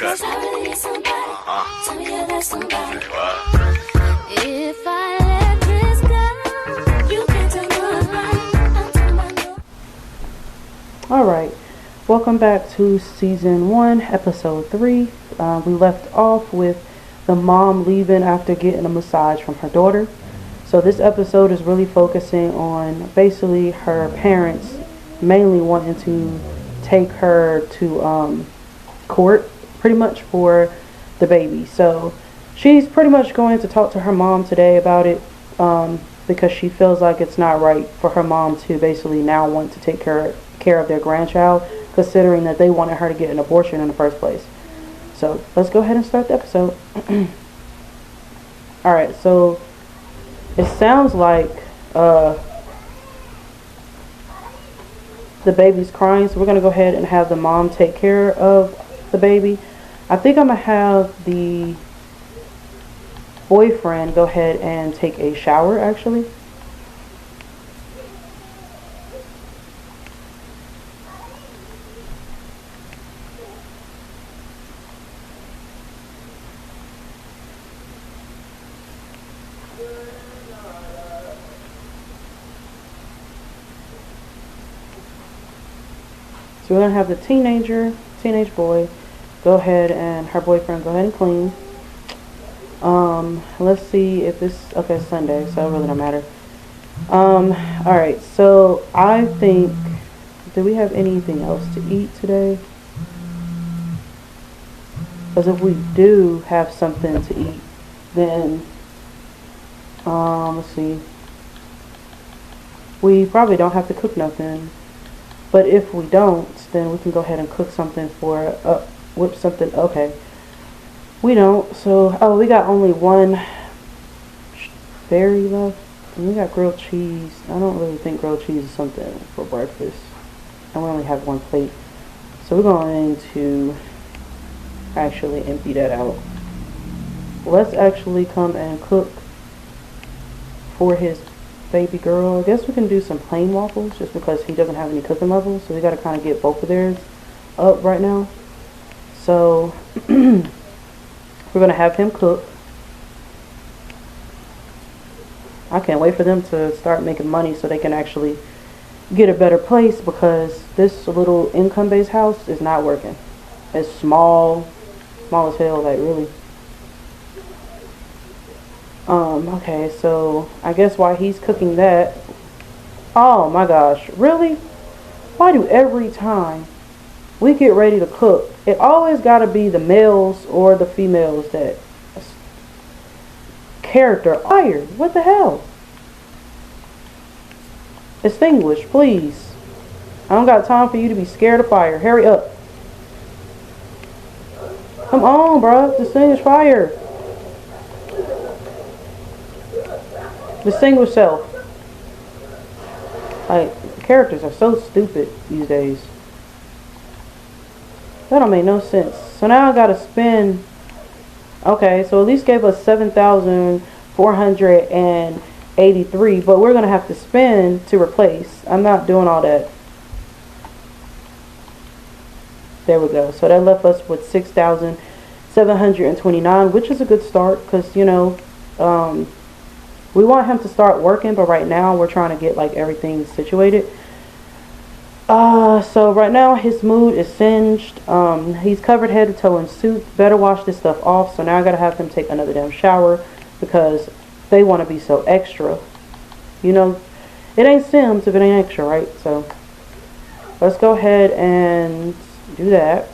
Okay. Tell me you're that somebody. If I let this go, you can tell me. Alright, welcome back to season 1, episode 3. We left off with the mom leaving after getting a massage from her daughter. So this episode is really focusing on basically her parents mainly wanting to take her to court pretty much for the baby. So she's pretty much going to talk to her mom today about it because she feels like it's not right for her mom to basically now want to take care of their grandchild, considering that they wanted her to get an abortion in the first place. So let's go ahead and start the episode. Alright, so it sounds like the baby's crying, so we're going to go ahead and have the mom take care of the baby. I think I'm going to have the boyfriend go ahead and take a shower, actually. So we're going to have the teenage boy, go ahead and her boyfriend go ahead and clean. Let's see if this, okay, it's Sunday, so it really don't matter. Alright, so I think, do we have anything else to eat today? Because if we do have something to eat, then, let's see, we probably don't have to cook nothing. But if we don't, then we can go ahead and cook something for, whip something, okay. We don't, so, oh, we got only one berry left. And we got grilled cheese. I don't really think grilled cheese is something for breakfast. And we only have one plate. So we're going to actually empty that out. Let's actually come and cook for his baby girl. I guess we can do some plain waffles just because he doesn't have any cooking levels, so we got to kind of get both of theirs up right now. So we're gonna have him cook. I can't wait for them to start making money so they can actually get a better place, because this little income-based house is not working. It's small as hell, like really. Okay, so I guess while he's cooking that, oh my gosh, really? Why do every time we get ready to cook, it always gotta be the males or the females that character fired? What the hell? Extinguish, please. I don't got time for you to be scared of fire. Hurry up. Come on, bruh. Distinguish fire. Distinguish self. Like, characters are so stupid these days. That don't make no sense. So now I gotta spend. Okay, so at least gave us 7,483, but we're gonna have to spend to replace. I'm not doing all that. There we go. So that left us with 6,729, which is a good start, because you know, we want him to start working, but right now we're trying to get like everything situated. So right now his mood is singed. He's covered head to toe in soup. Better wash this stuff off. So now I gotta have him take another damn shower because they want to be so extra. You know, it ain't Sims if it ain't extra, right? So let's go ahead and do that.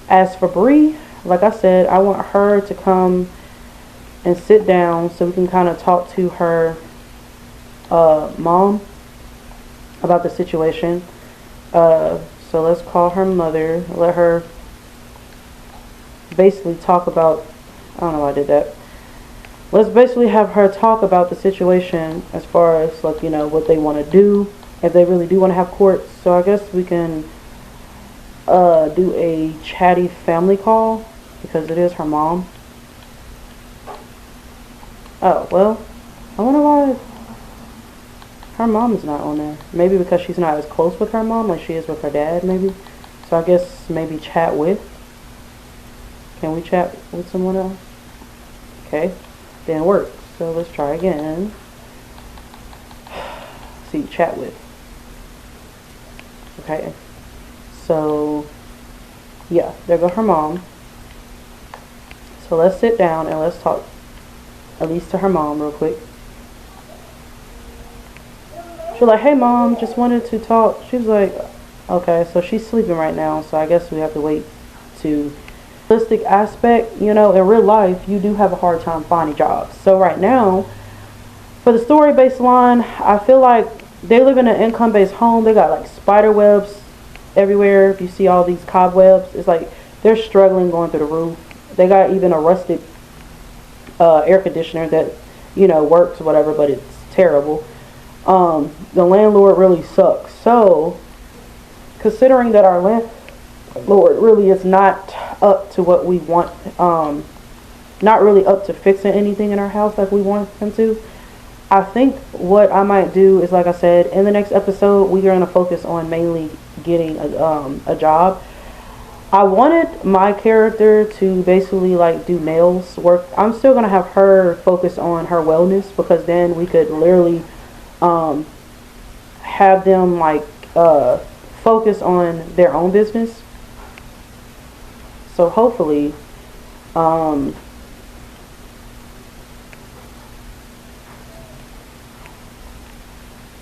As for Bree, like I said, I want her to come and sit down so we can kind of talk to her mom about the situation. So let's call her mother, let her basically talk about, I don't know why I did that. Let's basically have her talk about the situation as far as, like, you know, what they want to do, if they really do want to have court. So I guess we can do a chatty family call because it is her mom. Oh, well, I wonder why her mom is not on there. Maybe because she's not as close with her mom like she is with her dad, maybe. So I guess maybe chat with. Can we chat with someone else? Okay, didn't work. So let's try again. See, chat with. Okay, so yeah, there go her mom. So let's sit down and let's talk, at least to her mom real quick. She's like, hey mom, just wanted to talk. She's like, okay, so she's sleeping right now, so I guess we have to wait to realistic aspect. You know, in real life you do have a hard time finding jobs. So right now, for the story-based line, I feel like they live in an income-based home. They got like spider webs everywhere. If you see all these cobwebs, it's like they're struggling going through the roof. They got even a rusted air conditioner that, you know, works or whatever, but it's terrible. The landlord really sucks. So considering that our landlord really is not up to what we want, not really up to fixing anything in our house like we want him to, I think what I might do is, like I said, in the next episode, we are going to focus on mainly getting a job. I wanted my character to basically like do nails work. I'm still going to have her focus on her wellness, because then we could literally have them like focus on their own business. So hopefully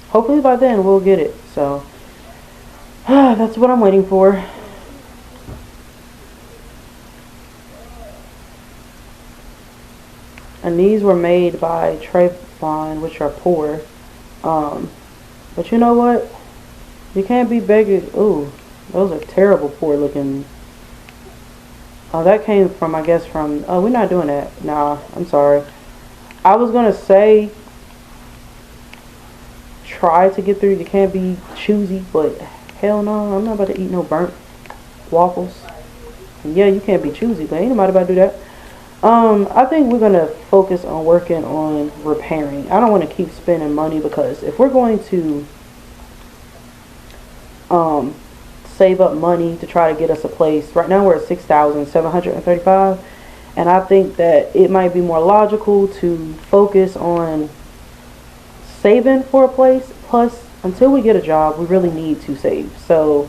hopefully by then we'll get it. So that's what I'm waiting for. And these were made by Trayvon, which are poor. But you know what? You can't be begging. Ooh, those are terrible, poor looking. Oh, that came from, I guess, from. Oh, we're not doing that. Nah, I'm sorry. I was gonna say try to get through. You can't be choosy, but hell no, I'm not about to eat no burnt waffles. And yeah, you can't be choosy, but ain't nobody about to do that. I think we're gonna focus on working on repairing. I don't want to keep spending money, because if we're going to save up money to try to get us a place, right now we're at $6,735, and I think that it might be more logical to focus on saving for a place. Plus, until we get a job, we really need to save. So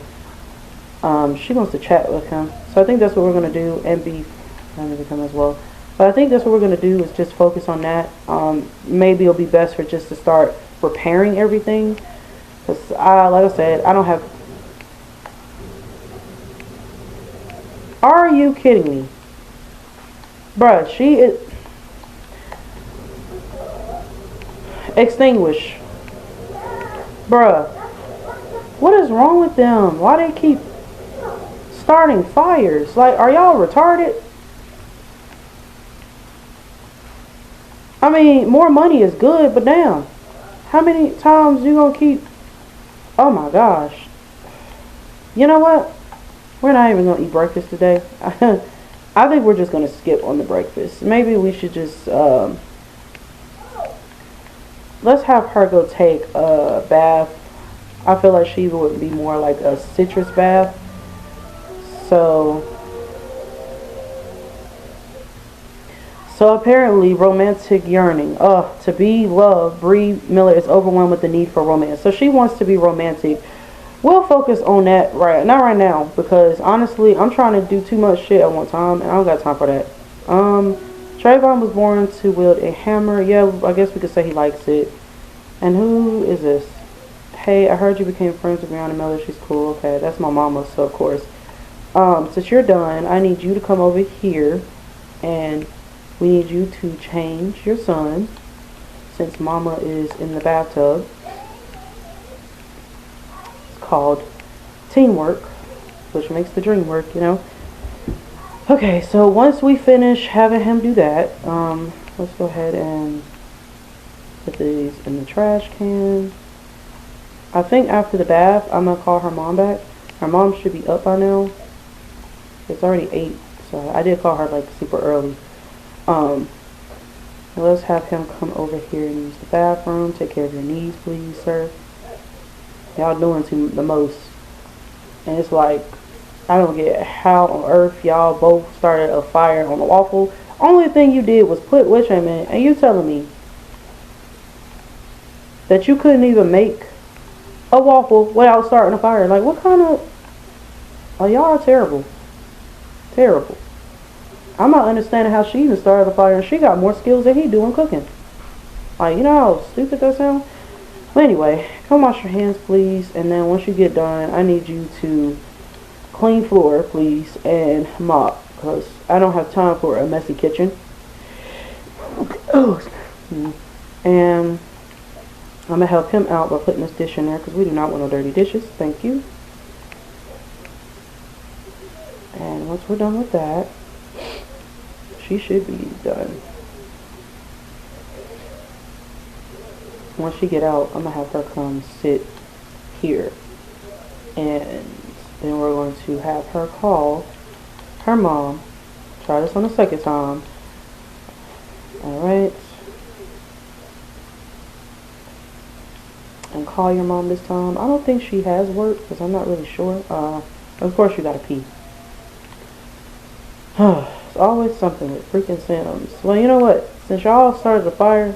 she wants to chat with him, so I think that's what we're gonna do, and be to come as well. But I think that's what we're going to do, is just focus on that. Maybe it'll be best for just to start repairing everything, because like I said, I don't have. Are you kidding me? Bruh, she is. Extinguish. Bruh, what is wrong with them? Why they keep starting fires? Like, are y'all retarded? I mean, more money is good, but damn, how many times you gonna keep? Oh my gosh. You know what? We're not even gonna eat breakfast today. I think we're just gonna skip on the breakfast. Maybe we should just let's have her go take a bath. I feel like she would be more like a citrus bath. So apparently, romantic yearning. To be loved, Bree Miller is overwhelmed with the need for romance. So she wants to be romantic. We'll focus on that not right now, because honestly, I'm trying to do too much shit at one time, and I don't got time for that. Trayvon was born to wield a hammer. Yeah, I guess we could say he likes it. And who is this? Hey, I heard you became friends with Brianna Miller. She's cool. Okay, that's my mama, so of course. Since you're done, I need you to come over here, and we need you to change your son, since mama is in the bathtub. It's called teamwork, which makes the dream work, you know. Okay, so once we finish having him do that, let's go ahead and put these in the trash can. I think after the bath, I'm going to call her mom back. Her mom should be up by now. It's already 8, so I did call her like super early. Let's have him come over here and use the bathroom. Take care of your needs, please, sir. Y'all doing the most. And it's like I don't get how on earth y'all both started a fire on the waffle. Only thing you did was put witch in it, and you telling me that you couldn't even make a waffle without starting a fire. Like, what kind of... Oh, y'all are terrible. Terrible. I'm not understanding how she even started a fire, and she got more skills than he do in cooking. Like, you know how stupid that sounds? But anyway, come wash your hands, please. And then once you get done, I need you to clean floor, please, and mop. Because I don't have time for a messy kitchen. Oh, and I'm going to help him out by putting this dish in there, because we do not want no dirty dishes. Thank you. And once we're done with that, she should be done. Once she get out, I'm going to have her come sit here. And then we're going to have her call her mom. Try this on the second time. Alright. And call your mom this time. I don't think she has work, because I'm not really sure. Of course you gotta pee. It's always something with freaking Sims. Well, you know what? Since y'all started the fire,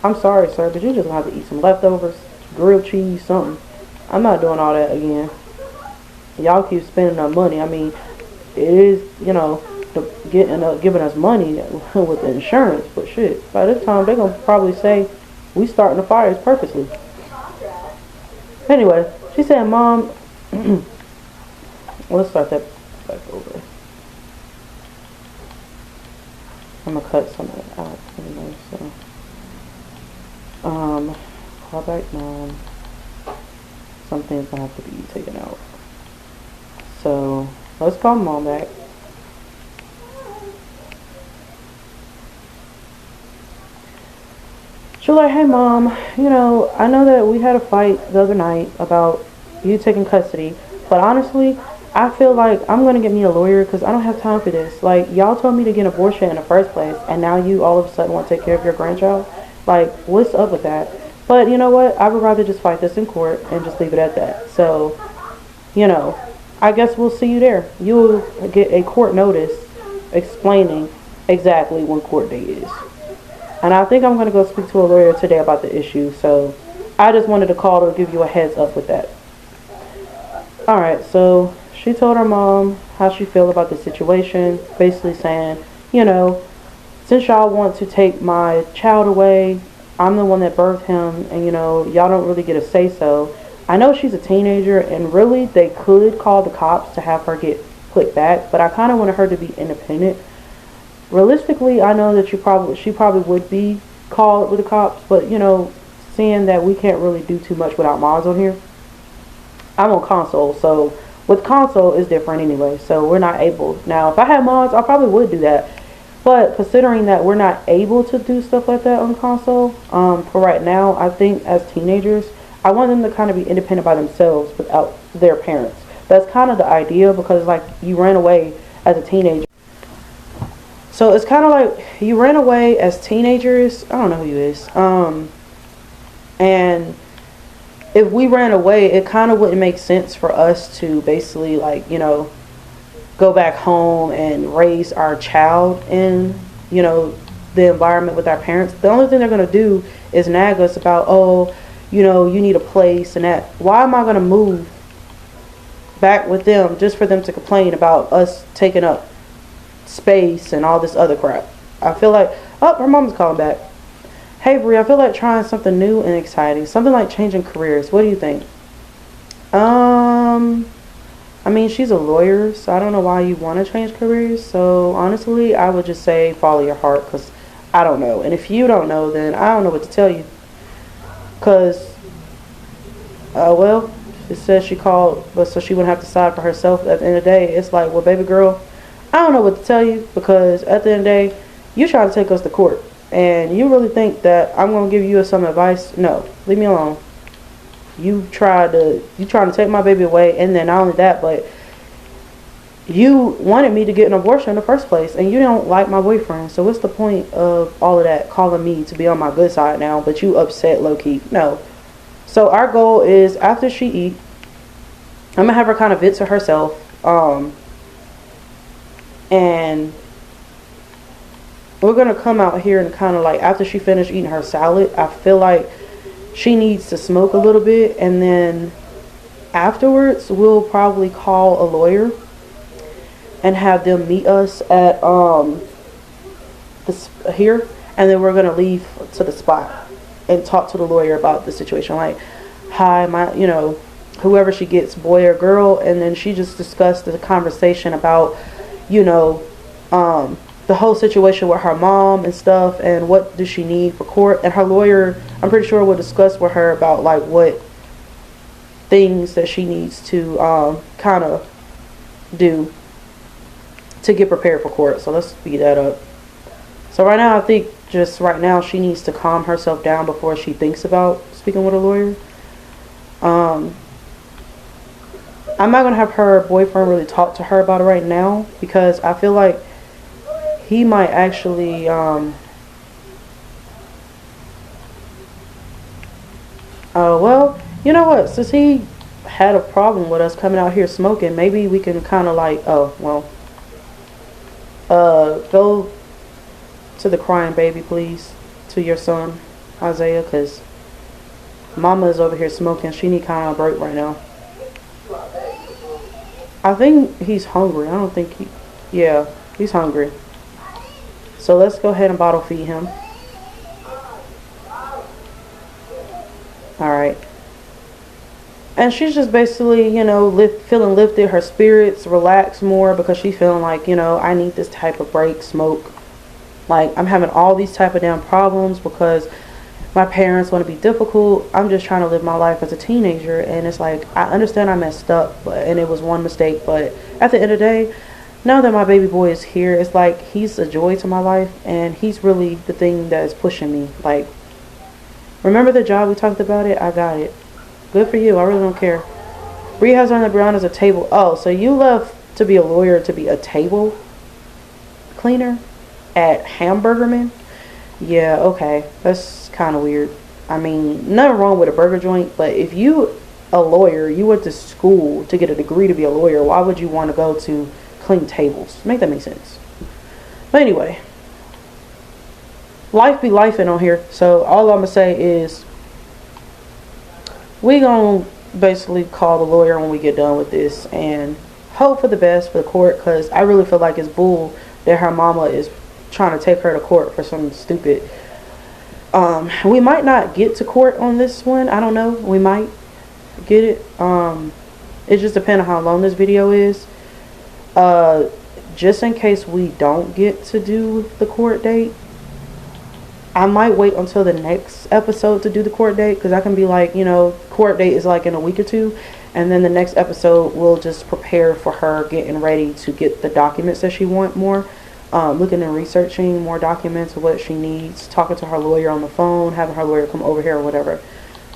I'm sorry, sir, but you're just gonna have to eat some leftovers, grilled cheese, something. I'm not doing all that again. Y'all keep spending our money. I mean, it is, you know, giving us money with the insurance, but shit, by this time they're gonna probably say we starting the fires purposely. Anyway, she said, Mom, let's start that back over. I'm gonna cut some of it out anyway, so. Call back Mom. Something's gonna have to be taken out. So, let's call Mom back. She's like, hey Mom, you know, I know that we had a fight the other night about you taking custody, but honestly, I feel like I'm going to get me a lawyer because I don't have time for this. Like, y'all told me to get an abortion in the first place, and now you all of a sudden want to take care of your grandchild? Like, what's up with that? But you know what? I would rather just fight this in court and just leave it at that. So, you know, I guess we'll see you there. You'll get a court notice explaining exactly when court date is. And I think I'm going to go speak to a lawyer today about the issue. So, I just wanted to call to give you a heads up with that. Alright, so she told her mom how she feel about the situation, basically saying, you know, since y'all want to take my child away, I'm the one that birthed him, and you know, y'all don't really get a say-so. I know she's a teenager, and really they could call the cops to have her get put back, but I kind of wanted her to be independent. Realistically, I know that she probably would be called with the cops, but you know, seeing that we can't really do too much without mods on here, I'm on console, so with console it's different anyway, so we're not able. Now, if I had mods, I probably would do that. But considering that we're not able to do stuff like that on console, for right now, I think as teenagers, I want them to kind of be independent by themselves without their parents. That's kind of the idea, because like you ran away as a teenager. So it's kind of like you ran away as teenagers. I don't know who you is. And if we ran away, it kind of wouldn't make sense for us to basically, like, you know, go back home and raise our child in, you know, the environment with our parents. The only thing they're going to do is nag us about, oh, you know, you need a place and that. Why am I going to move back with them just for them to complain about us taking up space and all this other crap? I feel like, oh, her mom's calling back. Hey, Brie, I feel like trying something new and exciting. Something like changing careers. What do you think? I mean, she's a lawyer, so I don't know why you want to change careers. So, honestly, I would just say follow your heart, because I don't know. And if you don't know, then I don't know what to tell you. Because, well, it says she called, but so she wouldn't have to decide for herself at the end of the day. It's like, well, baby girl, I don't know what to tell you, because at the end of the day, you trying to take us to court. And you really think that I'm going to give you some advice? No, leave me alone. You trying to take my baby away, and then not only that, but you wanted me to get an abortion in the first place, and you don't like my boyfriend. So what's the point of all of that, calling me to be on my good side now, but you upset low-key? No. So our goal is, after she eat, I'm going to have her kind of vent to herself And we're going to come out here and kind of like, after she finished eating her salad, I feel like she needs to smoke a little bit. And then afterwards, we'll probably call a lawyer and have them meet us at this here. And then we're going to leave to the spot and talk to the lawyer about the situation. Like, hi, whoever she gets, boy or girl. And then she just discussed the conversation about, the whole situation with her mom and stuff, and what does she need for court. And her lawyer, I'm pretty sure, will discuss with her about like what things that she needs to kind of do to get prepared for court. So let's speed that up. So right now, I think just right now she needs to calm herself down before she thinks about speaking with a lawyer. I'm not going to have her boyfriend really talk to her about it right now, because I feel like he might actually well, you know what, since he had a problem with us coming out here smoking, maybe we can kind of like, go to the crying baby, please, to your son Isaiah, because mama is over here smoking. She need kind of a break right now. I think he's hungry. I don't think yeah, he's hungry. So let's go ahead and bottle feed him. Alright. And she's just basically, feeling lifted, her spirits relaxed more, because she's feeling like, I need this type of break, smoke. Like, I'm having all these type of damn problems because my parents want to be difficult. I'm just trying to live my life as a teenager. And it's like, I understand I messed up, and it was one mistake. But at the end of the day, now that my baby boy is here, it's like he's a joy to my life, and he's really the thing that is pushing me. Like, remember the job we talked about it? I got it. Good for you. I really don't care. Bree has on the ground as a table. Oh, so you left to be a lawyer to be a table cleaner at Hamburgerman? Yeah, okay. That's kind of weird. I mean, nothing wrong with a burger joint, but if you a lawyer, you went to school to get a degree to be a lawyer, why would you want to go to clean tables? Make that make sense. But anyway, life be lifing on here. So all I'm gonna say is we gonna basically call the lawyer when we get done with this and hope for the best for the court, because I really feel like it's bull that her mama is trying to take her to court for something stupid. We might not get to court on this one. I don't know. We might get it. It just depends on how long this video is. Just in case we don't get to do the court date, I might wait until the next episode to do the court date, because I can be like, court date is like in a week or two, and then the next episode we'll just prepare for her getting ready to get the documents that she wants more. Looking and researching more documents of what she needs, talking to her lawyer on the phone, having her lawyer come over here or whatever.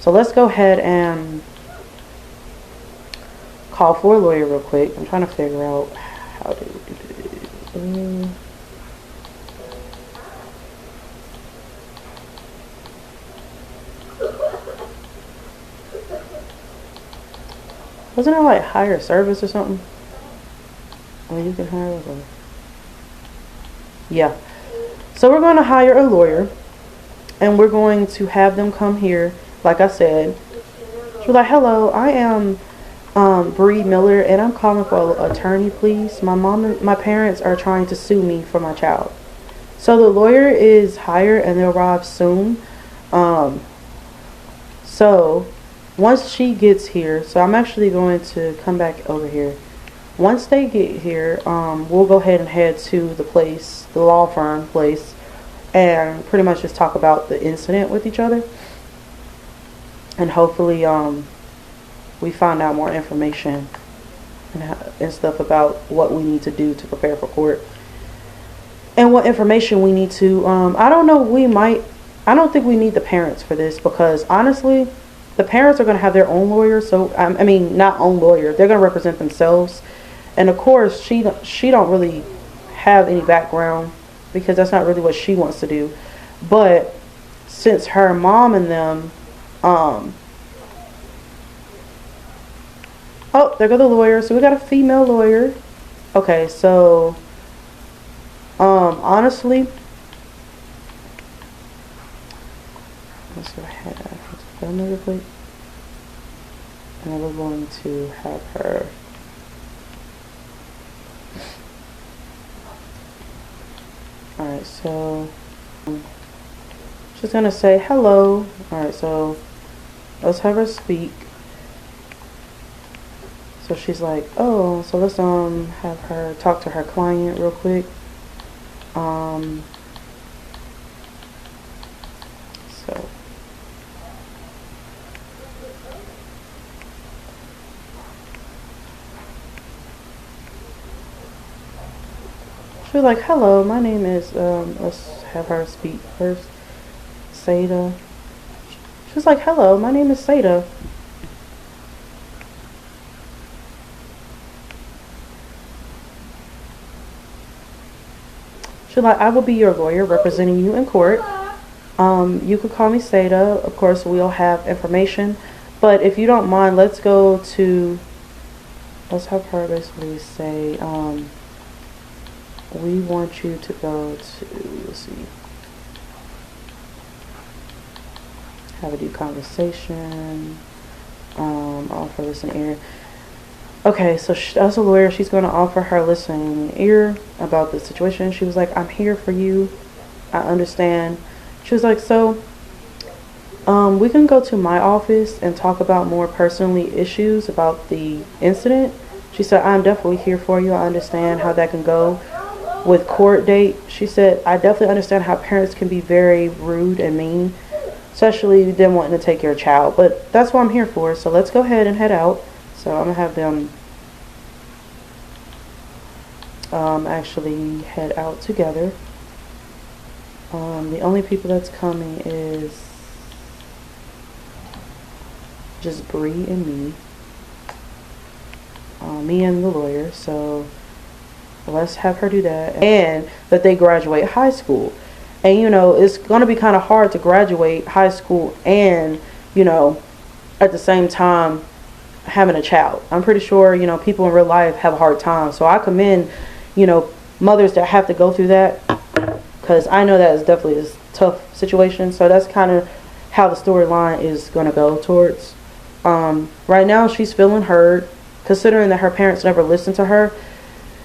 So let's go ahead and call for a lawyer real quick. I'm trying to figure out how to do this. Wasn't it like hire service or something? Well, you can hire a lawyer. Yeah. So we're going to hire a lawyer, and we're going to have them come here. Like I said, she's like, hello, I am Bree Miller, and I'm calling for an attorney, please. My mom and my parents are trying to sue me for my child. So the lawyer is hired, and they'll arrive soon. So once she gets here, so I'm actually going to come back over here. Once they get here, we'll go ahead and head to the place, the law firm place, and pretty much just talk about the incident with each other. And hopefully we find out more information and stuff about what we need to do to prepare for court. And what information we need to, I don't know, I don't think we need the parents for this, because honestly, the parents are going to have their own lawyer. So, I mean, not own lawyer. They're going to represent themselves. And of course, she don't really have any background, because that's not really what she wants to do. But since her mom and them Oh, there go the lawyer. So we got a female lawyer. Okay, so honestly, let's go ahead and really quick. And we're going to have her alright, so she's gonna say hello. Alright, so let's have her speak. So she's like, oh, so let's have her talk to her client real quick. So she's like, hello, my name is let's have her speak first. Seda. She's like, hello, my name is Seda. She's like, I will be your lawyer representing you in court. You could call me Seda. Of course, we'll have information. But if you don't mind, let's have her basically say, we want you to go to, let's see, have a deep conversation, offer listening ear. Okay, so as a lawyer, she's going to offer her listening ear about the situation. She was like, I'm here for you. I understand. She was like, so we can go to my office and talk about more personally issues about the incident. She said, I'm definitely here for you. I understand how that can go with court date. She said, I definitely understand how parents can be very rude and mean, especially them wanting to take your child. But that's what I'm here for. So let's go ahead and head out. So I'm going to have them actually head out together. The only people that's coming is just Bree and me. Me and the lawyer. So let's have her do that. And that they graduate high school. And, you know, it's going to be kind of hard to graduate high school and, you know, at the same time having a child. I'm pretty sure, you know, people in real life have a hard time. So I commend, you know, mothers that have to go through that, because I know that is definitely a tough situation. So that's kind of how the storyline is going to go towards. Right now she's feeling heard, considering that her parents never listened to her.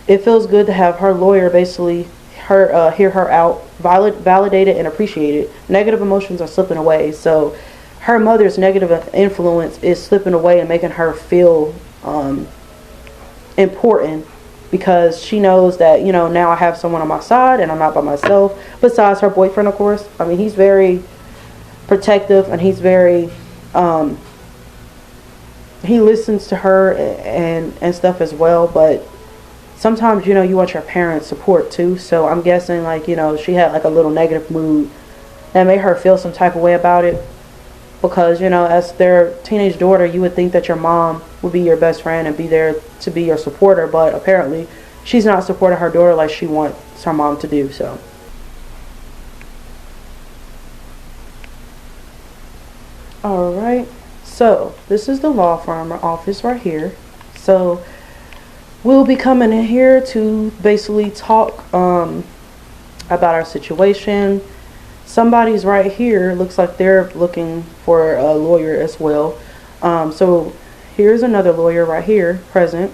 It feels good to have her lawyer basically hear her out, validated and appreciated. Negative emotions are slipping away. So her mother's negative influence is slipping away and making her feel important, because she knows that, you know, now I have someone on my side and I'm not by myself. Besides her boyfriend, of course. I mean, he's very protective and he's very, he listens to her and stuff as well. But sometimes, you know, you want your parents' support too. So I'm guessing, like, you know, she had like a little negative mood that made her feel some type of way about it. Because, you know, as their teenage daughter, you would think that your mom would be your best friend and be there to be your supporter. But apparently, she's not supporting her daughter like she wants her mom to do. So, alright. So, this is the law firm office right here. So, we'll be coming in here to basically talk about our situation. Somebody's right here. Looks like they're looking for a lawyer as well. So here's another lawyer right here present.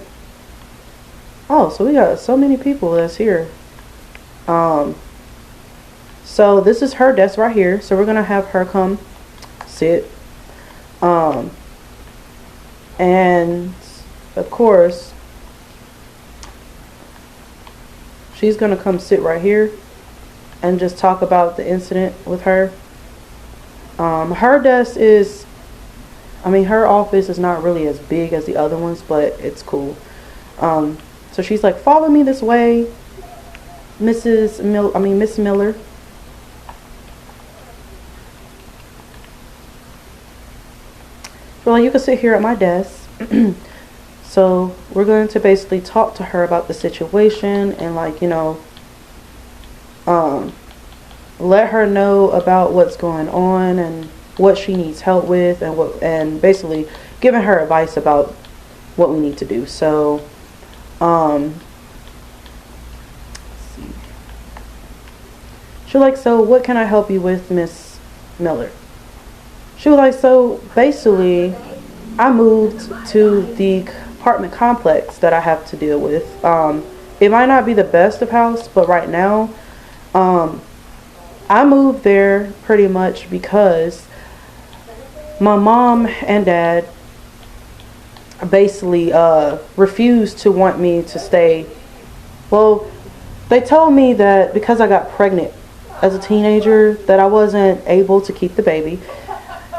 Oh, so we got so many people that's here. So this is her desk right here. So we're gonna have her come sit. And of course, she's gonna come sit right here and just talk about the incident with her. Her desk is, I mean, her office is not really as big as the other ones, but it's cool. So she's like, follow me this way, Miss Miller. Well, you can sit here at my desk. So we're going to basically talk to her about the situation and, like, you know, let her know about what's going on and what she needs help with, and basically giving her advice about what we need to do. So, let's see. She was like, so what can I help you with, Miss Miller? She was like, so basically, I moved to the apartment complex that I have to deal with. It might not be the best of house, but right now, I moved there pretty much because my mom and dad basically refused to want me to stay. Well, they told me that because I got pregnant as a teenager that I wasn't able to keep the baby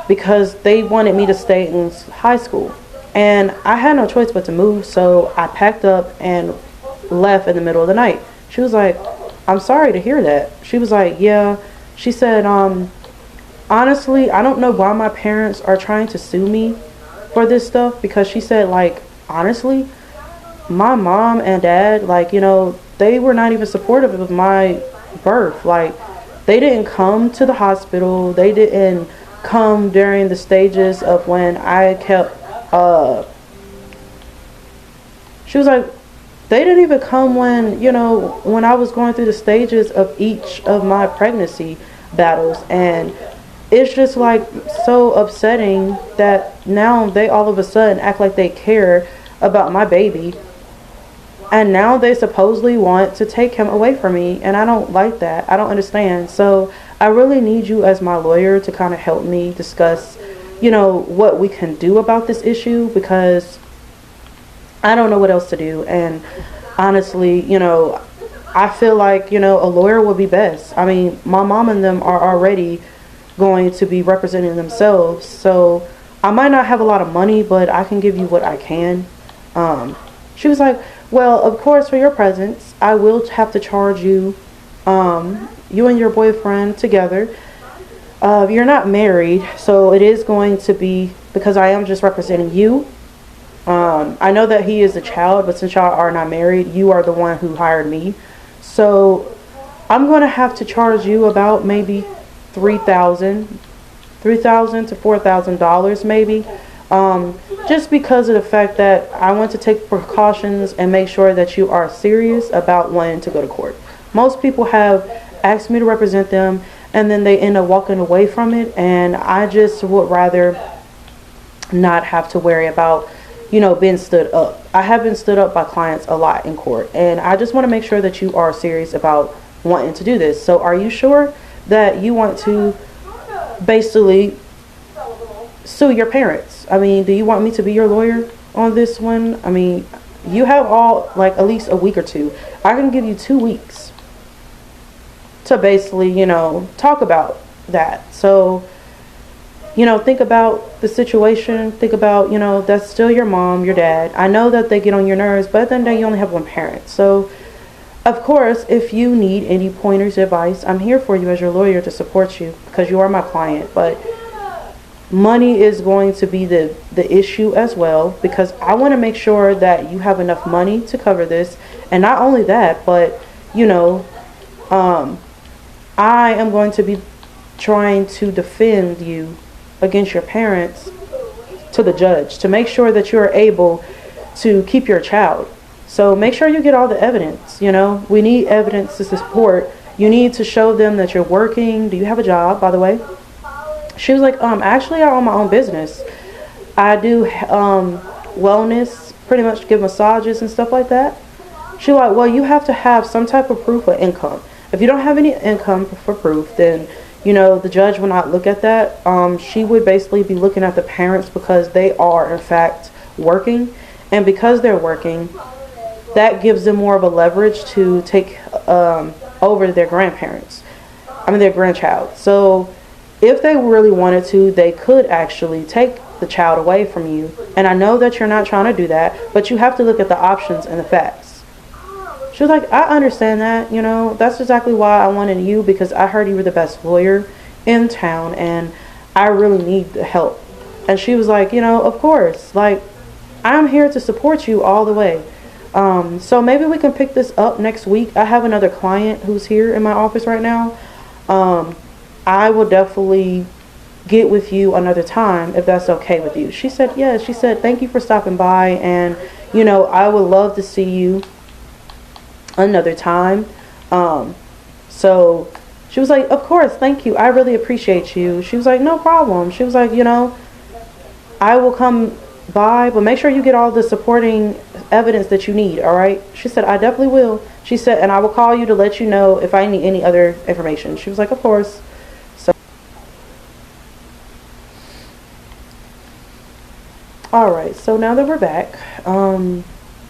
because they wanted me to stay in high school. And I had no choice but to move, so I packed up and left in the middle of the night. She was like, I'm sorry to hear that. She was like, yeah. She said, honestly, I don't know why my parents are trying to sue me for this stuff, because she said, like, honestly, my mom and dad, like, you know, they were not even supportive of my birth. Like, they didn't come to the hospital. They didn't come during the stages of when I kept, she was like, they didn't even come when, you know, when I was going through the stages of each of my pregnancy battles. And it's just like so upsetting that now they all of a sudden act like they care about my baby. And now they supposedly want to take him away from me. And I don't like that. I don't understand. So I really need you as my lawyer to kind of help me discuss, you know, what we can do about this issue, because I don't know what else to do. And honestly, you know, I feel like, you know, a lawyer would be best. I mean, my mom and them are already going to be representing themselves. So I might not have a lot of money, but I can give you what I can. She was like, well, of course, for your presence, I will have to charge you, you and your boyfriend together. You're not married, so it is going to be, because I am just representing you. I know that he is a child, but since y'all are not married, you are the one who hired me. So I'm going to have to charge you about maybe $3,000 to $4,000 maybe. Just because of the fact that I want to take precautions and make sure that you are serious about wanting to go to court. Most people have asked me to represent them and then they end up walking away from it, and I just would rather not have to worry about, you know, being stood up. I have been stood up by clients a lot in court, and I just want to make sure that you are serious about wanting to do this. So are you sure that you want to basically sue your parents? I mean, do you want me to be your lawyer on this one? I mean, you have like at least a week or two. I can give you 2 weeks to basically, you know, talk about that. So, you know, think about the situation. Think about, you know, that's still your mom, your dad. I know that they get on your nerves, but then you only have one parent. So, of course, if you need any pointers, advice, I'm here for you as your lawyer to support you, because you are my client. But money is going to be the issue as well, because I want to make sure that you have enough money to cover this. And not only that, but, you know, I am going to be trying to defend you against your parents to the judge to make sure that you are able to keep your child. So make sure you get all the evidence. You know, we need evidence to support. You need to show them that you're working. Do you have a job, by the way? She was like, actually, I own my own business. I do wellness, pretty much give massages and stuff like that. She was like, well, you have to have some type of proof of income. If you don't have any income for proof, then, you know, the judge will not look at that. She would basically be looking at the parents, because they are, in fact, working. And because they're working, that gives them more of a leverage to take over their grandparents. I mean, their grandchild. So if they really wanted to, they could actually take the child away from you. And I know that you're not trying to do that, but you have to look at the options and the facts. She was like, I understand that, you know, that's exactly why I wanted you, because I heard you were the best lawyer in town and I really need the help. And she was like, you know, of course, like, I'm here to support you all the way. So maybe we can pick this up next week. I have another client who's here in my office right now. I will definitely get with you another time if that's okay with you. She said, yeah. She said, thank you for stopping by, and I would love to see you another time. So she was like, of course, thank you, I really appreciate you. She was like, no problem. She was like, I will come by, but make sure you get all the supporting evidence that you need, all right? She said, I definitely will. She said, and I will call you to let you know if I need any other information. She was like, of course. So all right, so now that we're back,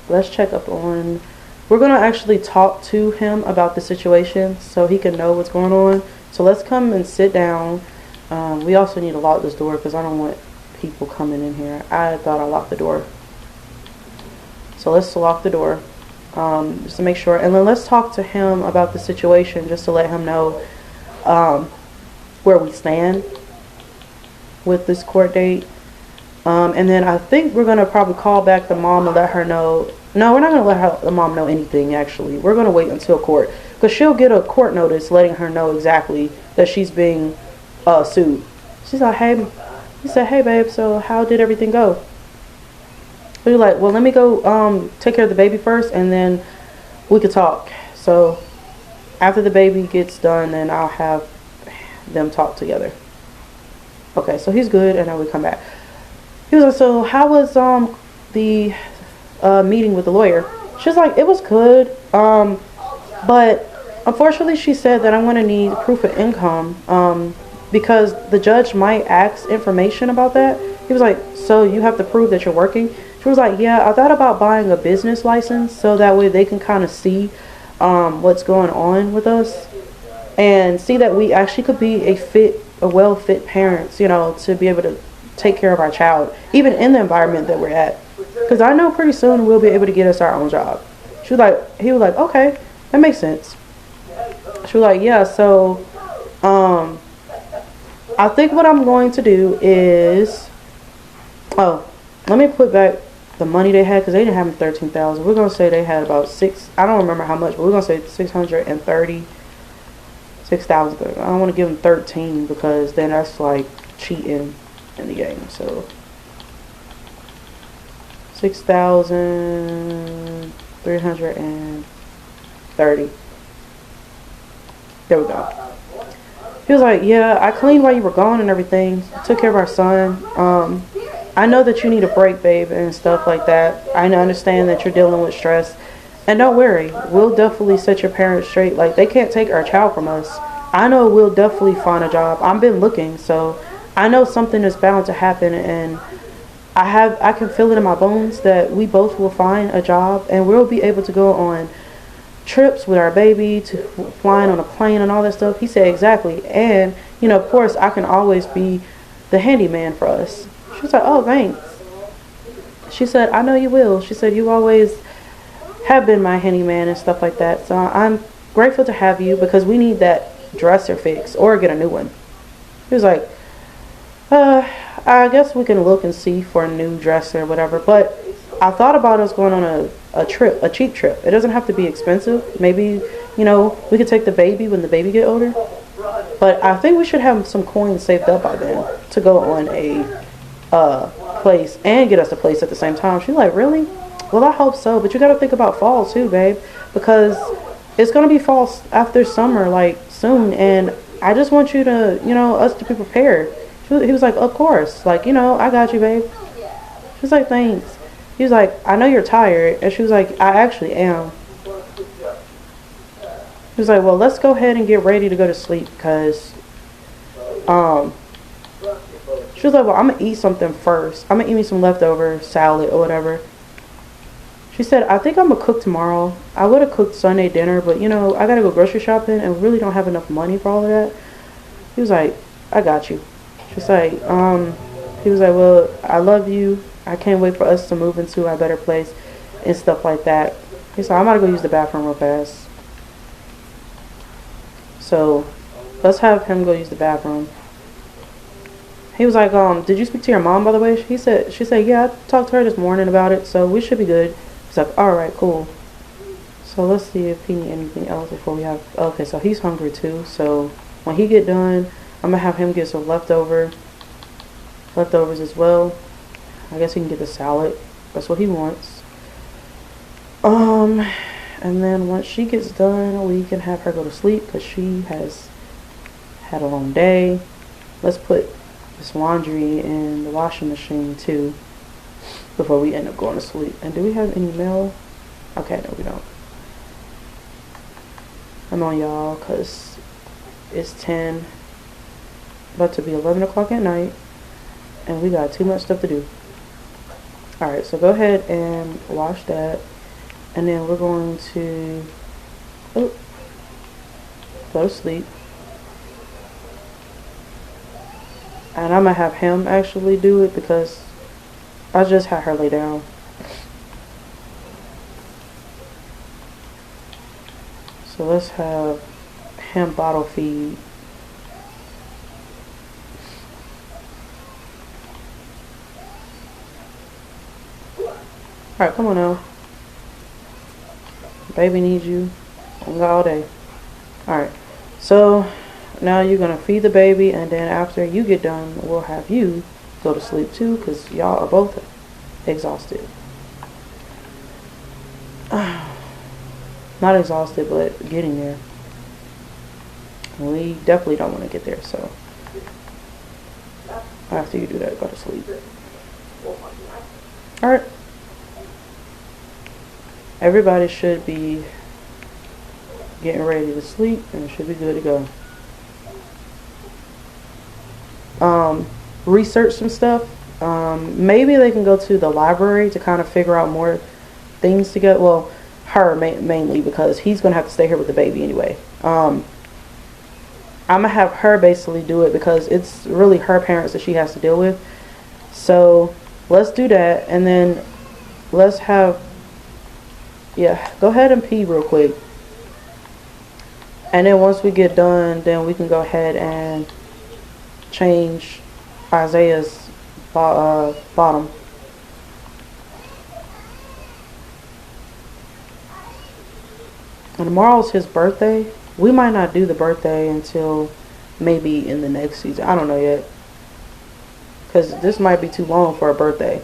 let's check up on, we're going to actually talk to him about the situation so he can know what's going on. So let's come and sit down. We also need to lock this door because I don't want people coming in here. I thought I locked the door. So let's lock the door, just to make sure. And then let's talk to him about the situation just to let him know where we stand with this court date. And then I think we're going to probably call back the mom and let her know. No, we're not going to let the mom know anything, actually. We're going to wait until court, because she'll get a court notice letting her know exactly that she's being sued. She's like, hey, he said, hey, babe, so how did everything go? We were like, well, let me go take care of the baby first, and then we could talk. So after the baby gets done, then I'll have them talk together. Okay, so he's good, and then we come back. He was like, so how was the meeting with the lawyer? She was like, it was good, but unfortunately she said that I'm going to need proof of income because the judge might ask information about that. He was like, so you have to prove that you're working? She was like, yeah, I thought about buying a business license so that way they can kind of see what's going on with us and see that we actually could be a well-fit parents, to be able to take care of our child, even in the environment that we're at. Because I know pretty soon we'll be able to get us our own job. He was like, okay, that makes sense. She was like, yeah, so I think what I'm going to do is, let me put back the money they had, because they didn't have $13,000. We're going to say they had about I don't remember how much, but we're going to say $636,000. I don't want to give them 13 because then that's like cheating in the game. So 6,330. There we go. He was like, yeah, I cleaned while you were gone and everything. Took care of our son. I know that you need a break, babe, and stuff like that. I understand that you're dealing with stress. And don't worry, we'll definitely set your parents straight. Like, they can't take our child from us. I know we'll definitely find a job. I've been looking, so I know something is bound to happen, and I can feel it in my bones that we both will find a job, and we'll be able to go on trips with our baby, to flying on a plane and all that stuff. He said, exactly. And, of course, I can always be the handyman for us. She was like, oh, thanks. She said, I know you will. She said, you always have been my handyman and stuff like that. So I'm grateful to have you because we need that dresser fixed or get a new one. He was like, I guess we can look and see for a new dresser or whatever. But I thought about us going on a trip, a cheap trip. It doesn't have to be expensive. Maybe, we could take the baby when the baby get older. But I think we should have some coins saved up by then to go on a place and get us a place at the same time. She's like, really? Well, I hope so. But you got to think about fall too, babe, because it's going to be fall after summer, like soon. And I just want you to, us to be prepared. He was like, of course. Like, I got you, babe. She was like, thanks. He was like, I know you're tired. And she was like, I actually am. He was like, well, let's go ahead and get ready to go to sleep because, she was like, well, I'm going to eat something first. I'm going to eat me some leftover salad or whatever. She said, I think I'm going to cook tomorrow. I would have cooked Sunday dinner, but, I got to go grocery shopping and really don't have enough money for all of that. He was like, I got you. She was like, he was like, well, I love you. I can't wait for us to move into our better place and stuff like that. He said, I'm about to go use the bathroom real fast. So let's have him go use the bathroom. He was like, did you speak to your mom, by the way? She said, yeah, I talked to her this morning about it, so we should be good. He's like, all right, cool. So let's see if he needs anything else before we have, okay, so he's hungry too. So when he get done, I'm gonna have him get some leftovers as well. I guess he can get the salad. That's what he wants. And then once she gets done, we can have her go to sleep because she has had a long day. Let's put this laundry in the washing machine too before we end up going to sleep. And do we have any mail? Okay, no, we don't. I'm on y'all because it's 10, about to be 11 o'clock at night, and we got too much stuff to do. Alright, so go ahead and wash that. And then we're going to go to sleep. And I'm going to have him actually do it because I just had her lay down. So let's have him bottle feed. Alright, come on now. Baby needs you all day. Alright, so now you're going to feed the baby, and then after you get done, we'll have you go to sleep too, because y'all are both exhausted. Not exhausted, but getting there. We definitely don't want to get there, so after you do that, go to sleep. Alright. Everybody should be getting ready to sleep and should be good to go. Research some stuff. Maybe they can go to the library to kind of figure out more things to get. Well, her mainly because he's going to have to stay here with the baby anyway. I'm going to have her basically do it because it's really her parents that she has to deal with. So let's do that, and then let's have... Yeah, go ahead and pee real quick. And then once we get done, then we can go ahead and change Isaiah's bottom. And tomorrow's his birthday. We might not do the birthday until maybe in the next season. I don't know yet. Because this might be too long for a birthday.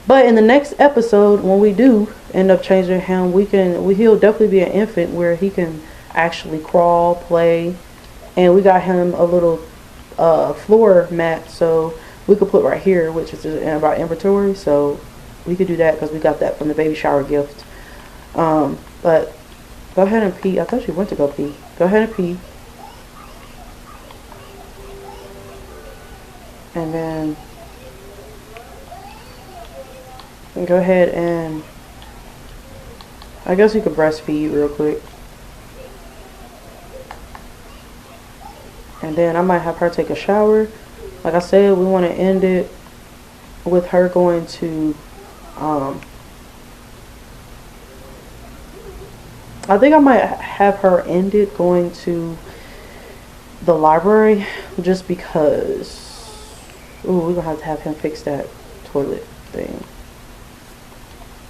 But in the next episode, when we do end up changing him, he'll definitely be an infant where he can actually crawl, play, and we got him a little floor mat, so we could put right here, which is in our inventory. So we could do that because we got that from the baby shower gift. But go ahead and pee. I thought you went to go pee. Go ahead and pee, and then. And go ahead and I guess you could breastfeed real quick. And then I might have her take a shower. Like I said, we want to end it with her going to I think I might have her end it going to the library just because we're gonna have him fix that toilet thing.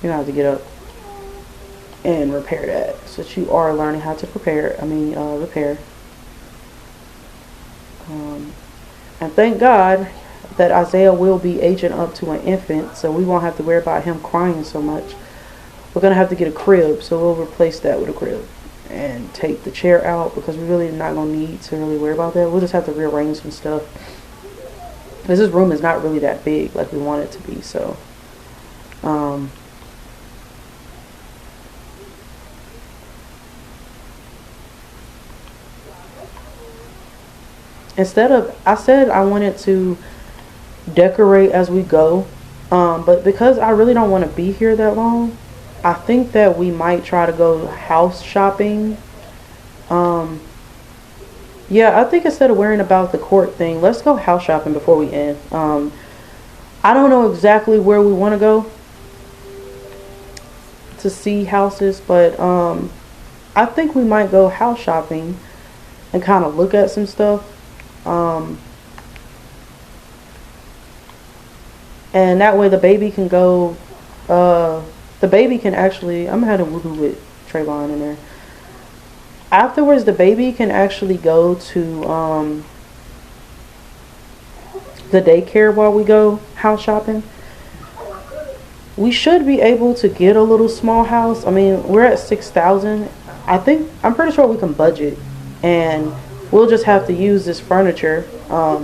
You're gonna have to get up and repair that, so that you are learning how to repair. And thank God that Isaiah will be aging up to an infant, so we won't have to worry about him crying so much. We're gonna have to get a crib, so we'll replace that with a crib and take the chair out because we really not gonna need to really worry about that. We'll just have to rearrange some stuff because this room is not really that big like we want it to be. So I said I wanted to decorate as we go, but because I really don't want to be here that long, I think that we might try to go house shopping. Yeah, I think instead of worrying about the court thing, let's go house shopping before we end. I don't know exactly where we want to go to see houses, but I think we might go house shopping and kind of look at some stuff. And that way the baby can go, the baby can actually, I'm gonna have to woohoo with Trayvon in there. afterwards the baby can actually go to the daycare while we go house shopping. We should be able to get a little small house. I mean, we're at 6,000. I'm pretty sure we can budget, and we'll just have to use this furniture,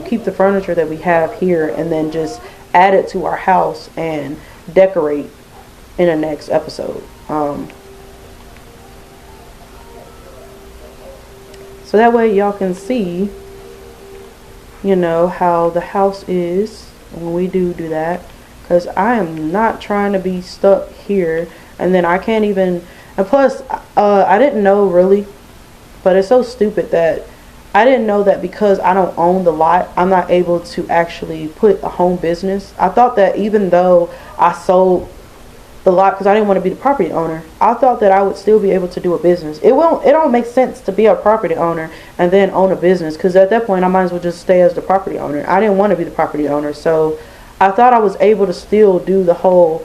keep the furniture that we have here, and then just add it to our house and decorate in the next episode. So that way y'all can see, you know, how the house is when we do that. Because I am not trying to be stuck here. And then I can't even... And plus, I didn't know really. But it's so stupid that I didn't know that because I don't own the lot, I'm not able to actually put a home business. I thought that even though I sold the lot because I didn't want to be the property owner, I thought that I would still be able to do a business. It don't make sense to be a property owner and then own a business, because at that point I might as well just stay as the property owner. I didn't want to be the property owner, so I thought I was able to still do the whole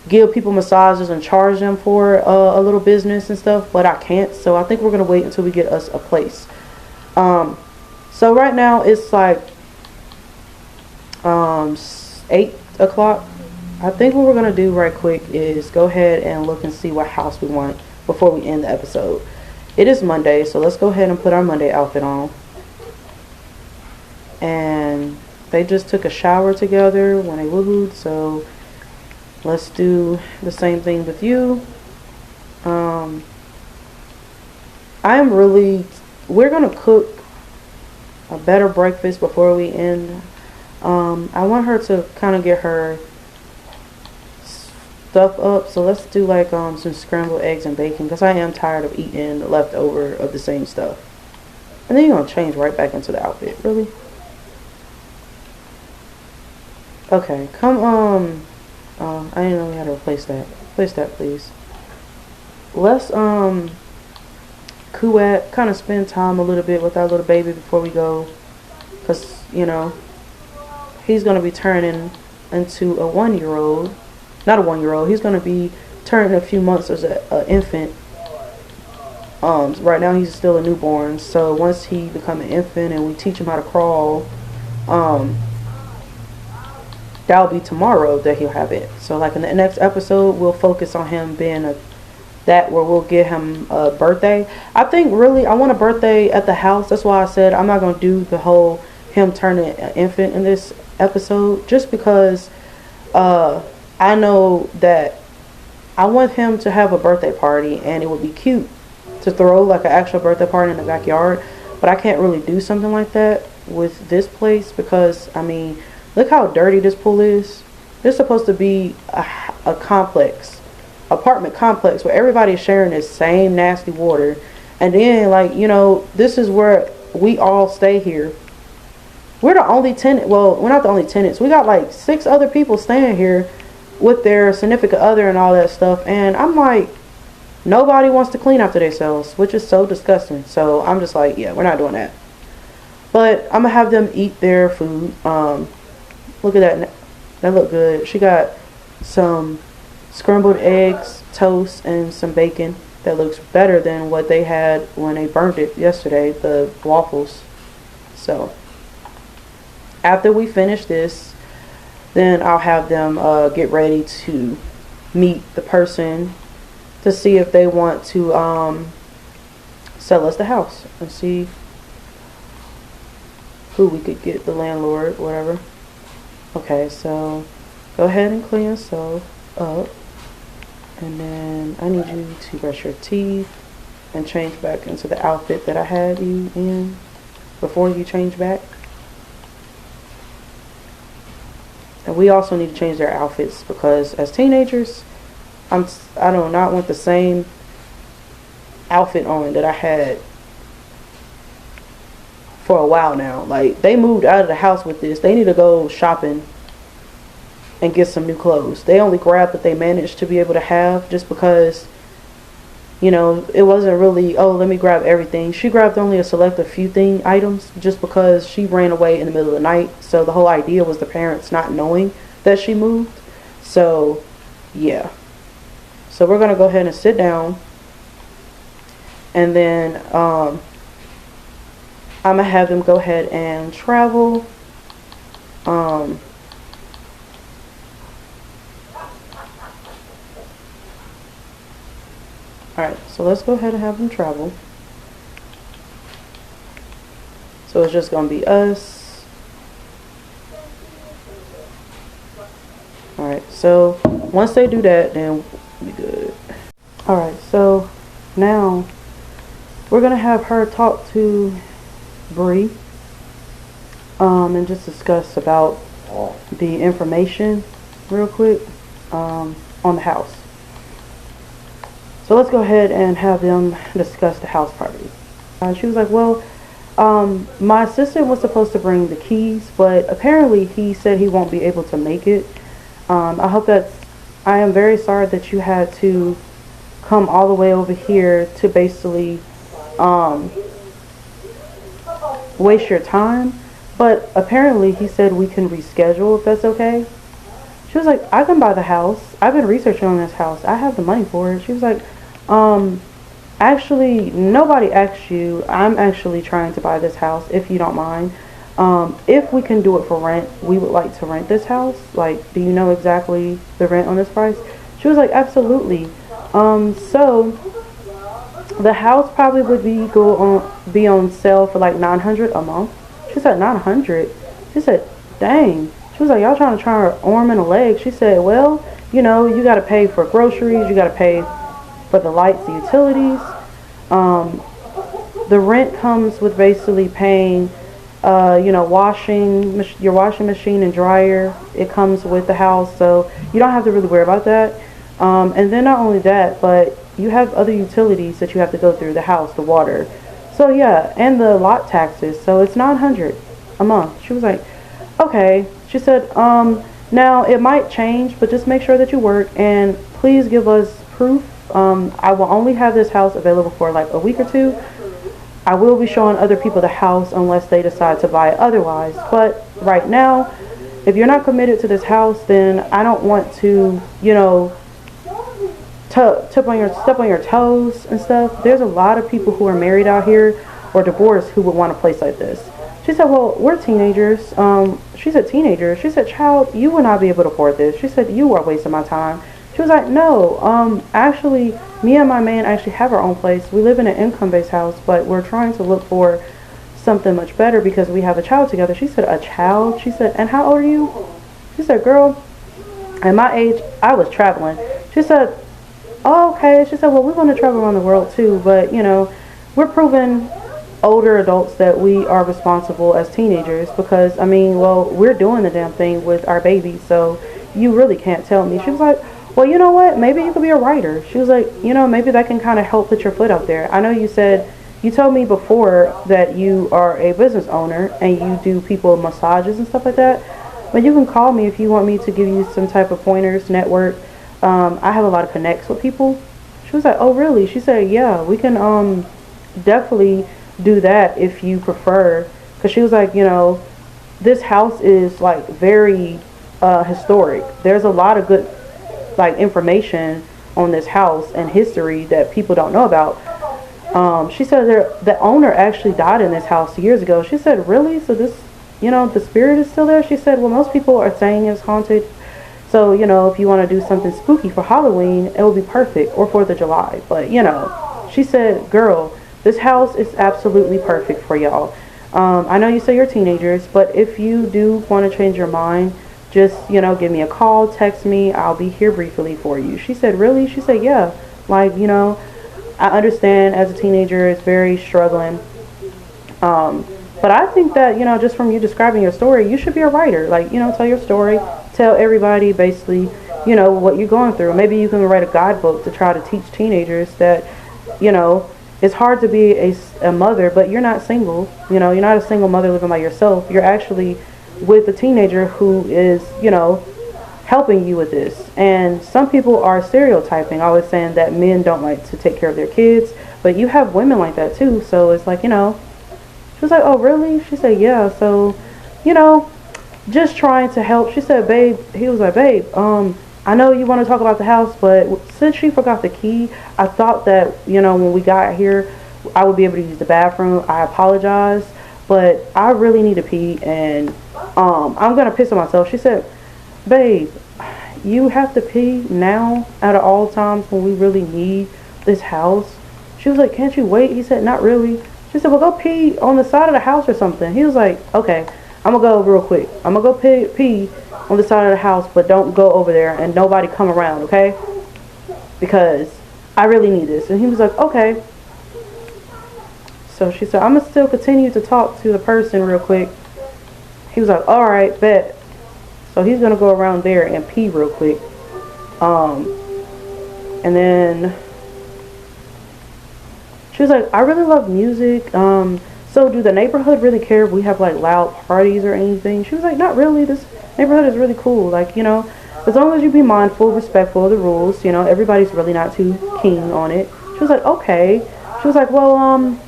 give people massages and charge them for a little business and stuff, but I can't. So I think we're gonna wait until we get us a place. So right now it's like 8 o'clock. I think what we're gonna do right quick is go ahead and look and see what house we want before we end the episode. It is Monday, so let's go ahead and put our Monday outfit on. And they just took a shower together when they woohooed, so let's do the same thing with you. We're gonna cook a better breakfast before we end. I want her to kind of get her stuff up, so let's do like some scrambled eggs and bacon, because I am tired of eating the leftover of the same stuff. And then you're gonna change right back into the outfit, really? Okay, come I didn't know we had to replace that. Replace that, please. Let's Kuat kind of spend time a little bit with our little baby before we go, because you know he's gonna be turning into a 1-year-old. Not a 1-year-old. He's gonna be turning a few months as an infant. Right now he's still a newborn. So once he become an infant and we teach him how to crawl, that'll be tomorrow that he'll have it. So like in the next episode, we'll focus on him being where we'll get him a birthday. I think really I want a birthday at the house. That's why I said I'm not gonna do the whole him turning an infant in this episode, just because I know that I want him to have a birthday party, and it would be cute to throw like an actual birthday party in the backyard. But I can't really do something like that with this place, because I mean, look how dirty this pool is. There's supposed to be a complex, apartment complex, where everybody's sharing this same nasty water. And then, like, you know, this is where we all stay here. We're the only tenant. Well, we're not the only tenants. We got like 6 other people staying here with their significant other and all that stuff. And I'm like, nobody wants to clean after themselves, which is so disgusting. So I'm just like, yeah, we're not doing that. But I'm gonna have them eat their food. Look at that. That look good. She got some scrambled eggs, toast, and some bacon. That looks better than what they had when they burned it yesterday, the waffles. So after we finish this, then I'll have them get ready to meet the person to see if they want to sell us the house, and see who we could get, the landlord, whatever. Okay, so go ahead and clean yourself up, and then I need you to brush your teeth and change back into the outfit that I had you in before you change back. And we also need to change their outfits, because as teenagers, I do not want the same outfit on that I had for a while now. Like, they moved out of the house with this. They need to go shopping and get some new clothes. They only grabbed what they managed to be able to have, just because, you know, it wasn't really, oh, let me grab everything. She grabbed only a selective few items, just because she ran away in the middle of the night. So the whole idea was the parents not knowing that she moved. So yeah, so we're gonna go ahead and sit down, and then I'm gonna have them go ahead and travel. Alright, so let's go ahead and have them travel. So it's just gonna be us. Alright, so once they do that, then we'll be good. Alright, so now we're gonna have her talk to Bree, and just discuss about the information real quick on the house. So let's go ahead and have them discuss the house party. She was like, well, my assistant was supposed to bring the keys, but apparently he said he won't be able to make it. I am very sorry that you had to come all the way over here to basically waste your time. But apparently he said we can reschedule if that's okay. She was like, I can buy the house. I've been researching on this house. I have the money for it. She was like, actually, nobody asked you. I'm actually trying to buy this house, if you don't mind. If we can do it for rent, we would like to rent this house. Like, do you know exactly the rent on this price? She was like, absolutely. So the house probably would be on sale for like $900 a month. She said, $900? She said, dang. She was like, y'all trying to try her arm and a leg. She said, well, you know, you got to pay for groceries. You got to pay for the lights, the utilities. The rent comes with basically paying, you know, your washing machine and dryer. It comes with the house, so you don't have to really worry about that. And then not only that, but you have other utilities that you have to go through the house, the water. So yeah, and the lot taxes. So it's $900 a month. She was like, okay. She said, now it might change, but just make sure that you work and please give us proof. I will only have this house available for like a week or two. I will be showing other people the house unless they decide to buy it otherwise. But right now, if you're not committed to this house, then I don't want to, you know, step on your toes and stuff. There's a lot of people who are married out here or divorced who would want a place like this. She said, well, we're teenagers. She said, teenagers? She said, child, you will not be able to afford this. She said, you are wasting my time. She was like, no, actually, me and my man actually have our own place. We live in an income-based house, but we're trying to look for something much better because we have a child together. She said, a child? She said, and how old are you? She said, girl, at my age, I was traveling. She said, oh, okay. She said, well, we want to travel around the world too, but, you know, we're proving older adults that we are responsible as teenagers because, I mean, well, we're doing the damn thing with our baby, so you really can't tell me. She was like, well, you know what? Maybe you could be a writer. She was like, you know, maybe that can kind of help put your foot out there. I know you told me before that you are a business owner and you do people massages and stuff like that, but you can call me if you want me to give you some type of pointers, network. I have a lot of connects with people. She was like, oh, really? She said, yeah, we can definitely do that if you prefer. Because she was like, you know, this house is like very historic. There's a lot of good like information on this house and history that people don't know about. She said the owner actually died in this house years ago. She said, really? So this, you know, the spirit is still there? She said, well, most people are saying it's haunted. So, you know, if you want to do something spooky for Halloween, it will be perfect, or 4th of July. But, you know, she said, girl, this house is absolutely perfect for y'all. I know you say you're teenagers, but if you do want to change your mind, just, you know, give me a call, text me. I'll be here briefly for you. She said, really? She said, yeah. Like, you know, I understand as a teenager, it's very struggling. But I think that, you know, just from you describing your story, you should be a writer. Like, you know, tell your story. Tell everybody basically, you know, what you're going through. Maybe you can write a guidebook to try to teach teenagers that, you know, it's hard to be a mother, but you're not single. You know, you're not a single mother living by yourself. You're actually with a teenager who is, you know, helping you with this. And some people are stereotyping, always saying that men don't like to take care of their kids, but you have women like that too. So it's like, you know, she was like, oh, really? She said, yeah. So, you know, just trying to help. She said, babe, he was like, babe, I know you want to talk about the house, but since she forgot the key, I thought that, you know, when we got here, I would be able to use the bathroom. I apologize, but I really need to pee, and I'm gonna piss on myself. She said, babe, you have to pee now out of all times when we really need this house. She was like, can't you wait? He said, not really. She said, well, go pee on the side of the house or something. He was like, okay, I'm gonna go real quick. I'm gonna go pee on the side of the house, but don't go over there and nobody come around, okay? Because I really need this. And he was like, okay. So she said, I'm gonna still continue to talk to the person real quick. He was like, alright, bet. So he's gonna go around there and pee real quick. And then she was like, I really love music. So do the neighborhood really care if we have like loud parties or anything? She was like, not really. This neighborhood is really cool. Like, you know, as long as you be mindful, respectful of the rules, you know, everybody's really not too keen on it. She was like, okay. She was like, well,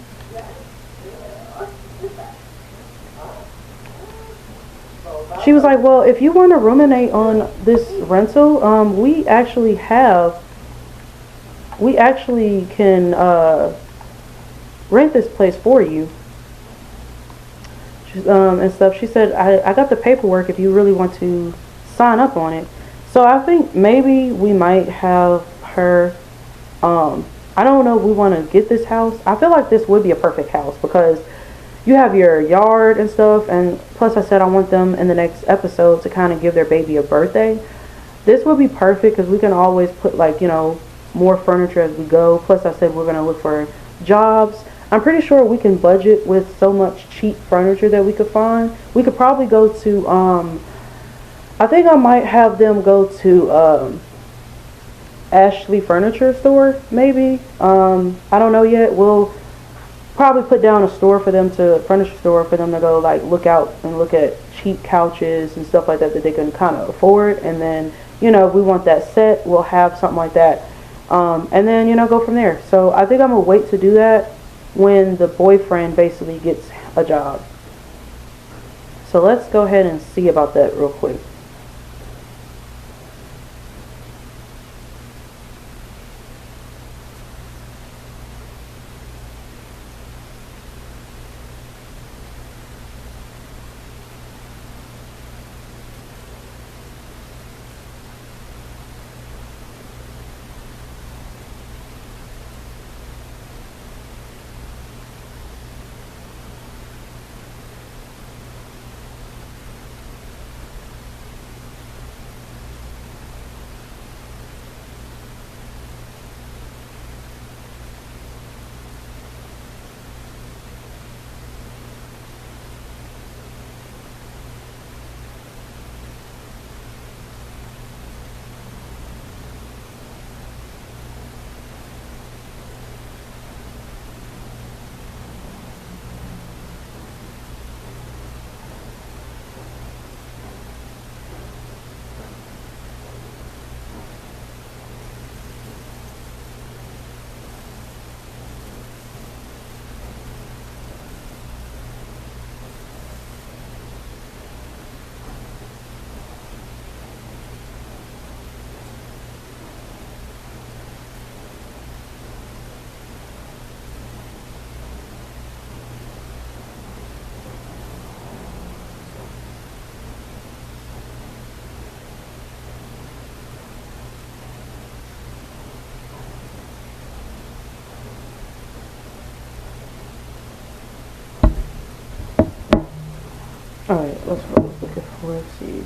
she was like, well, if you want to ruminate on this rental, we actually can rent this place for you. And stuff. She said, I got the paperwork if you really want to sign up on it. So I think maybe we might have her, I don't know if we want to get this house. I feel like this would be a perfect house because you have your yard and stuff, and plus I said I want them in the next episode to kind of give their baby a birthday. This would be perfect because we can always put, like, you know, more furniture as we go. Plus I said we're going to look for jobs. I'm pretty sure we can budget with so much cheap furniture that we could find. We could probably go to, I think I might have them go to Ashley Furniture Store, maybe. I don't know yet. We'll probably put down a store for them to, furniture store for them to go, like, look out and look at cheap couches and stuff like that that they can kind of afford. And then, you know, if we want that set, we'll have something like that. And then, you know, go from there. So I think I'm going to wait to do that when the boyfriend basically gets a job. So let's go ahead and see about that real quick. Alright, let's go look at for, let's see.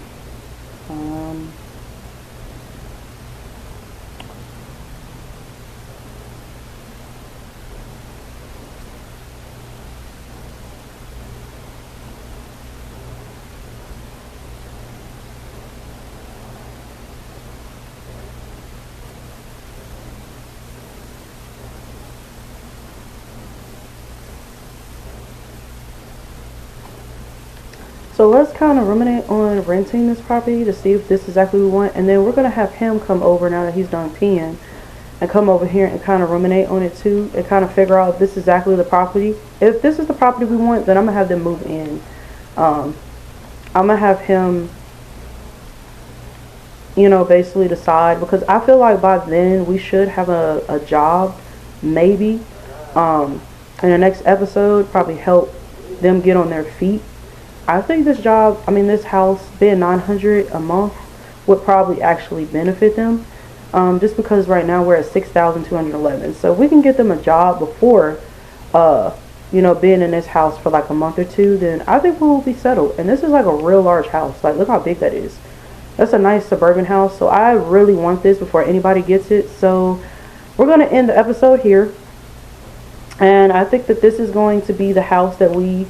So let's kind of ruminate on renting this property to see if this is exactly what we want. And then we're going to have him come over now that he's done peeing. And come over here and kind of ruminate on it too. And kind of figure out if this is exactly the property. If this is the property we want, then I'm going to have them move in. I'm going to have him, you know, basically decide. Because I feel like by then we should have a job. Maybe. in the next episode, probably help them get on their feet. I think this house being $900 a month would probably actually benefit them. Just because right now we're at $6,211. So if we can get them a job before, being in this house for like a month or two, then I think we will be settled. And this is like a real large house. Like, look how big that is. That's a nice suburban house. So I really want this before anybody gets it. So we're going to end the episode here. And I think that this is going to be the house that we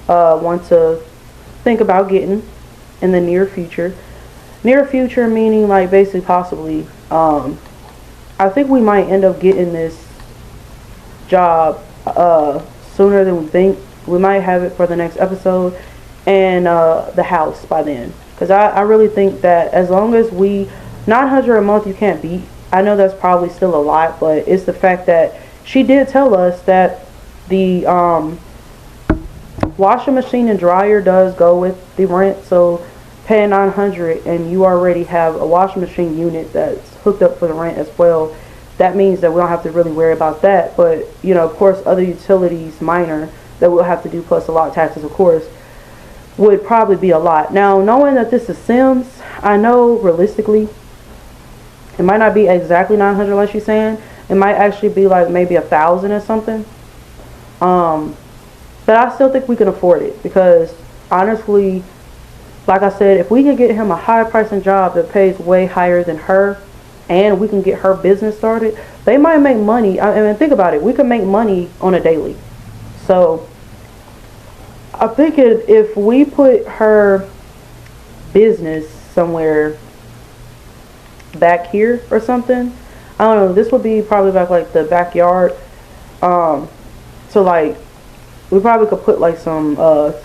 want to think about getting in the near future. Near future meaning like basically possibly. I think we might end up getting this job sooner than we think. We might have it for the next episode and the house by then. Because I really think that as long as $900 a month you can't beat. I know that's probably still a lot, but it's the fact that she did tell us that the washing machine and dryer does go with the rent. So paying $900 and you already have a washing machine unit that's hooked up for the rent as well. That means that we don't have to really worry about that. But, of course, other utilities, minor, that we'll have to do, plus a lot of taxes, of course, would probably be a lot. Now, knowing that this is Sims, I know realistically, it might not be exactly $900 like she's saying. It might actually be like maybe $1,000 or something. But I still think we can afford it because, honestly, like I said, if we can get him a high pricing job that pays way higher than her, and we can get her business started, they might make money. I mean, think about it. We can make money on a daily. So I think if we put her business somewhere back here or something, I don't know, this would be probably back like the backyard. So like we probably could put like some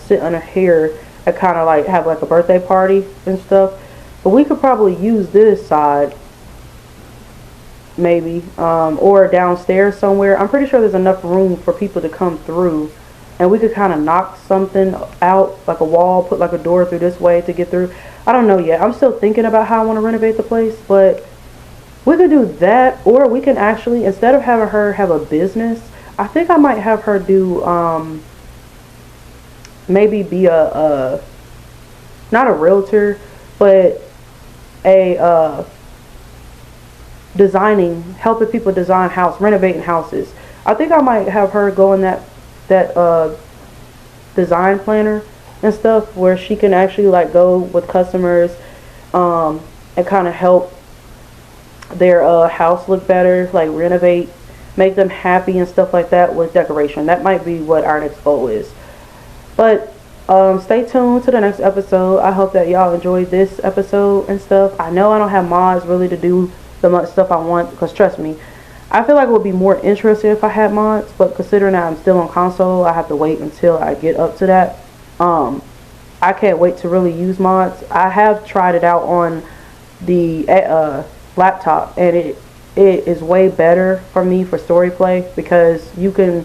sit under here and kind of like have like a birthday party and stuff. But we could probably use this side maybe, or downstairs somewhere. I'm pretty sure there's enough room for people to come through, and we could kind of knock something out, like a wall, put like a door through this way to get through. I don't know yet. I'm still thinking about how I want to renovate the place, but we could do that, or we can actually, instead of having her have a business, I think I might have her do maybe be a not a realtor, but a helping people design renovating houses. I think I might have her go in that design planner and stuff, where she can actually like go with customers and kind of help their house look better, like renovate, make them happy and stuff like that with decoration. That might be what our next goal is. But stay tuned to the next episode. I hope that y'all enjoyed this episode and stuff. I know I don't have mods really to do the much stuff I want, because trust me, I feel like it would be more interesting if I had mods, but considering that I'm still on console, I have to wait until I get up to that. I can't wait to really use mods. I have tried it out on the laptop, and it is way better for me for story play, because you can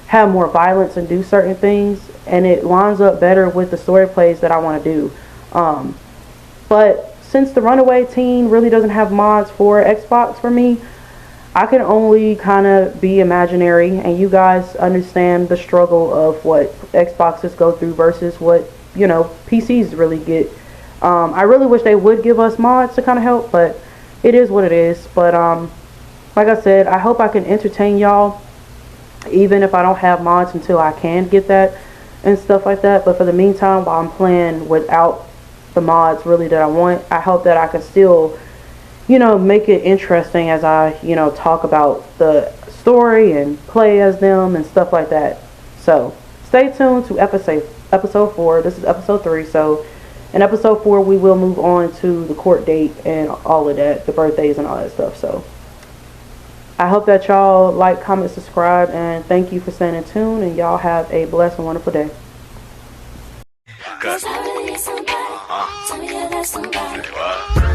have more violence and do certain things, and it lines up better with the story plays that I want to do. But since the Runaway Teen really doesn't have mods for Xbox for me, I can only kind of be imaginary, and you guys understand the struggle of what Xboxes go through versus what, PCs really get. I really wish they would give us mods to kind of help, but it is what it is. But like I said, I hope I can entertain y'all, even if I don't have mods until I can get that and stuff like that. But for the meantime, while I'm playing without the mods really that I want, I hope that I can still, make it interesting as I, talk about the story and play as them and stuff like that. So stay tuned to episode 4. This is episode 3. So in episode 4, we will move on to the court date and all of that, the birthdays and all that stuff. So I hope that y'all like, comment, subscribe, and thank you for staying in tune, and y'all have a blessed and wonderful day. Cause I really need somebody. Tell me you're that somebody.